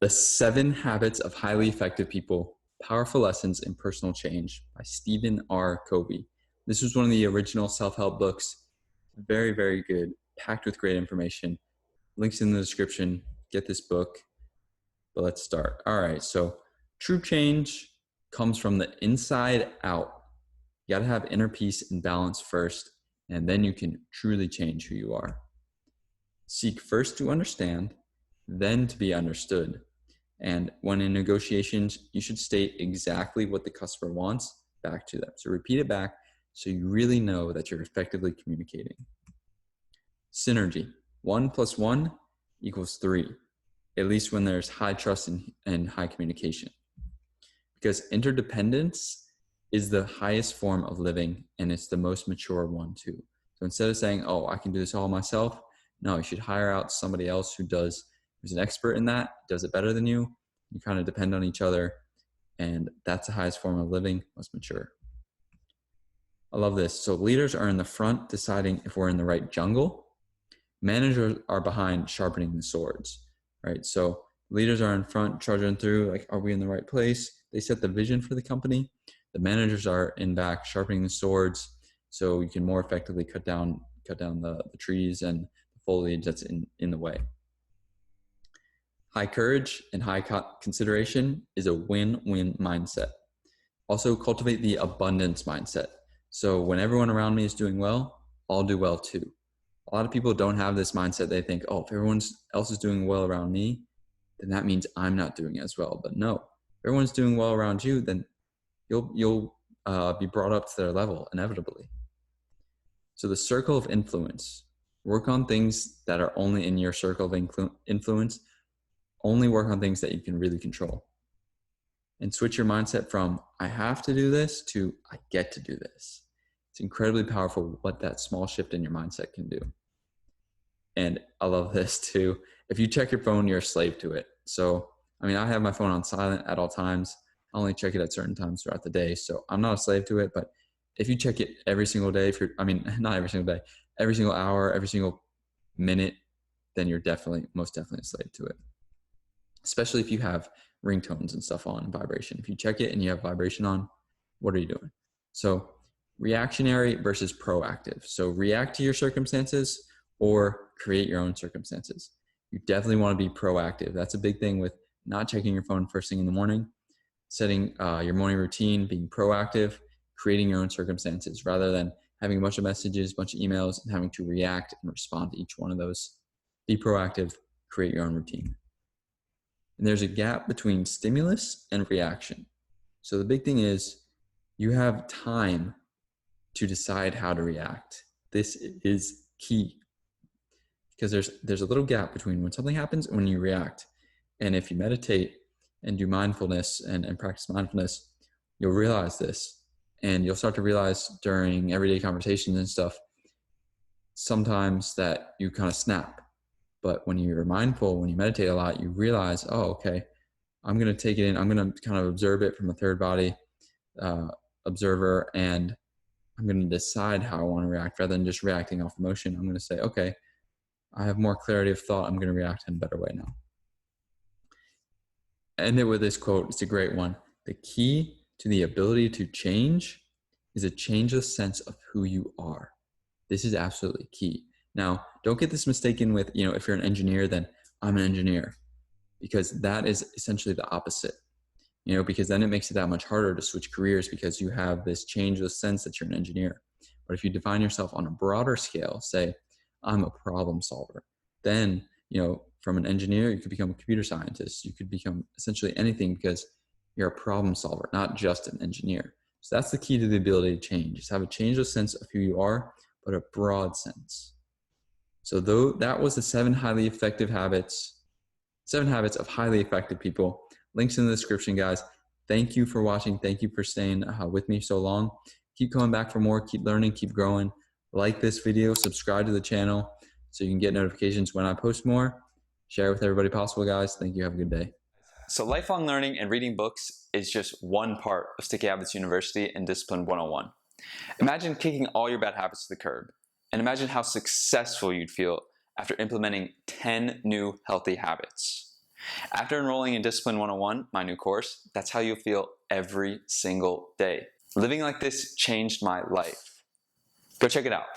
The 7 Habits of Highly Effective People, Powerful Lessons in Personal Change by Stephen R. Covey. This was one of the original self-help books. Very, very good, packed with great information. Links in the description. Get this book. But let's start. All right, so true change comes from the inside out. You got to have inner peace and balance first, and then you can truly change who you are. Seek first to understand, then to be understood. And when in negotiations, you should state exactly what the customer wants back to them. So repeat it back so you really know that you're effectively communicating. Synergy. 1 + 1 = 3, at least when there's high trust and high communication. Because interdependence is the highest form of living, and it's the most mature one too. So instead of saying, oh, I can do this all myself, no, you should hire out somebody else who's an expert in that, does it better than you. You kind of depend on each other, and that's the highest form of living, most mature. I love this. So leaders are in the front deciding if we're in the right jungle. Managers are behind sharpening the swords, right? So leaders are in front, charging through, like, are we in the right place? They set the vision for the company. The managers are in back, sharpening the swords, so you can more effectively cut down the trees and the foliage that's in the way. High courage and high consideration is a win-win mindset. Also cultivate the abundance mindset. So when everyone around me is doing well, I'll do well too. A lot of people don't have this mindset. They think, oh, if everyone else is doing well around me, then that means I'm not doing as well. But no, if everyone's doing well around you, then you'll be brought up to their level inevitably. So the circle of influence. Work on things that are only in your circle of influence. Only work on things that you can really control. And switch your mindset from I have to do this to I get to do this. It's incredibly powerful what that small shift in your mindset can do. And I love this too. If you check your phone, you're a slave to it. So, I have my phone on silent at all times. I only check it at certain times throughout the day. So I'm not a slave to it, but if you check it every single day, not every single day, every single hour, every single minute, then you're most definitely a slave to it. Especially if you have ringtones and stuff on, vibration. If you check it and you have vibration on, what are you doing? So reactionary versus proactive. So react to your circumstances or create your own circumstances. You definitely want to be proactive. That's a big thing with not checking your phone first thing in the morning, setting your morning routine, being proactive, creating your own circumstances rather than having a bunch of messages, a bunch of emails, and having to react and respond to each one of those. Be proactive, create your own routine. And there's a gap between stimulus and reaction. So the big thing is you have time to decide how to react. This is key because there's a little gap between when something happens and when you react. And if you meditate and do mindfulness and practice mindfulness, you'll realize this. And you'll start to realize during everyday conversations and stuff, sometimes that you kind of snap. But when you're mindful, when you meditate a lot, you realize, oh, okay, I'm going to take it in. I'm going to kind of observe it from a third body observer, and I'm going to decide how I want to react rather than just reacting off emotion. I'm going to say, okay, I have more clarity of thought. I'm going to react in a better way now. End it with this quote. It's a great one. The key to the ability to change is a changeless sense of who you are. This is absolutely key. Now, don't get this mistaken with, if you're an engineer, then I'm an engineer, because that is essentially the opposite, because then it makes it that much harder to switch careers because you have this changeless sense that you're an engineer. But if you define yourself on a broader scale, say, I'm a problem solver, then, from an engineer, you could become a computer scientist. You could become essentially anything because you're a problem solver, not just an engineer. So that's the key to the ability to change, is have a changeless sense of who you are, but a broad sense. So that was the 7 habits of highly effective people. Links in the description, guys. Thank you for watching. Thank you for staying with me so long. Keep coming back for more. Keep learning. Keep growing. Like this video. Subscribe to the channel so you can get notifications when I post more. Share with everybody possible, guys. Thank you. Have a good day. So lifelong learning and reading books is just one part of Sticky Habits University and Discipline 101. Imagine kicking all your bad habits to the curb. And imagine how successful you'd feel after implementing 10 new healthy habits. After enrolling in Discipline 101, my new course, that's how you'll feel every single day. Living like this changed my life. Go check it out.